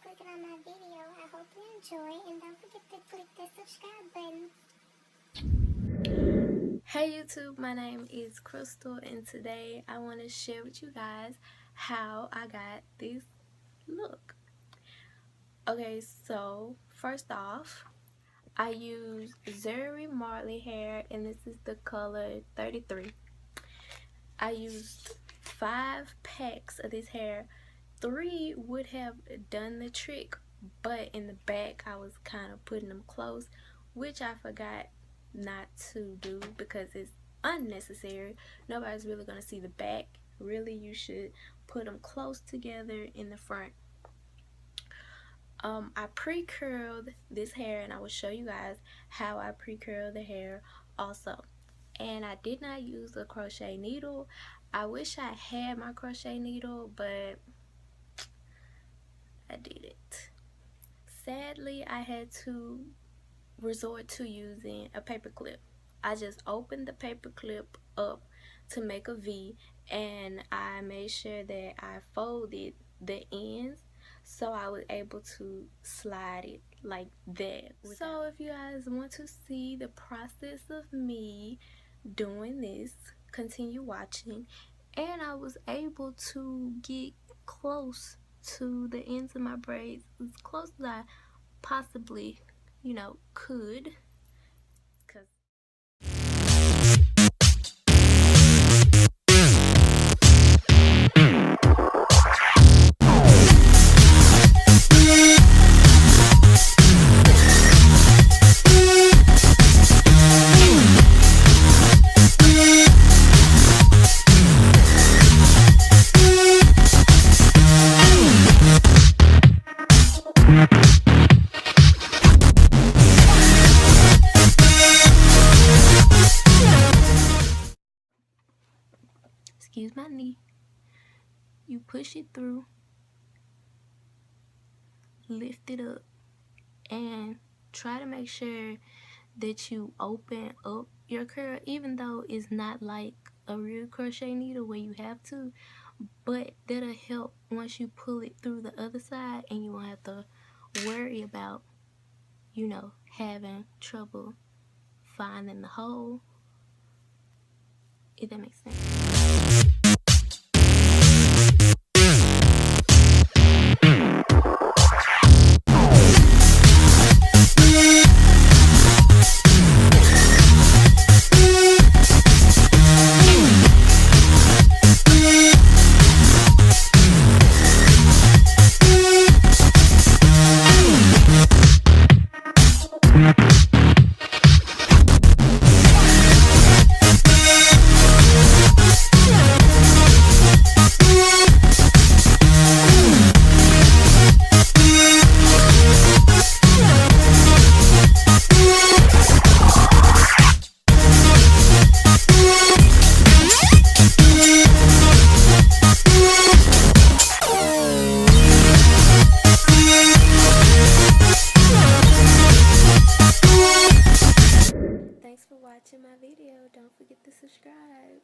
clicking on my video. I hope you enjoy, and don't forget to click the subscribe button. Hey YouTube, my name is Crystal, and today I want to share with you guys how I got this look. Okay, so first off, I use Zury Marley Hair, and this is the color 33. I used 5 packs of this hair. 3 would have done the trick, but in the back I was kind of putting them close, which I forgot not to do because it's unnecessary. Nobody's really gonna see the back. Really, you should put them close together in the front. I pre-curled this hair, and I will show you guys how I pre-curl the hair also. And I did not use a crochet needle. I wish I had my crochet needle, but I didn't. Sadly, I had to resort to using a paper clip. I just opened the paper clip up to make a V, and I made sure that I folded the ends so I was able to slide it like that. So if you guys want to see the process of me doing this, continue watching. And I was able to get close to the ends of my braids, as close as I possibly could, because excuse my knee. You push it through, lift it up, and try to make sure that you open up your curl, even though it's not like a real crochet needle where you have to, but that'll help once you pull it through the other side, and you won't have to worry about having trouble finding the hole, if that makes sense. Thanks for watching my video. Don't forget to subscribe.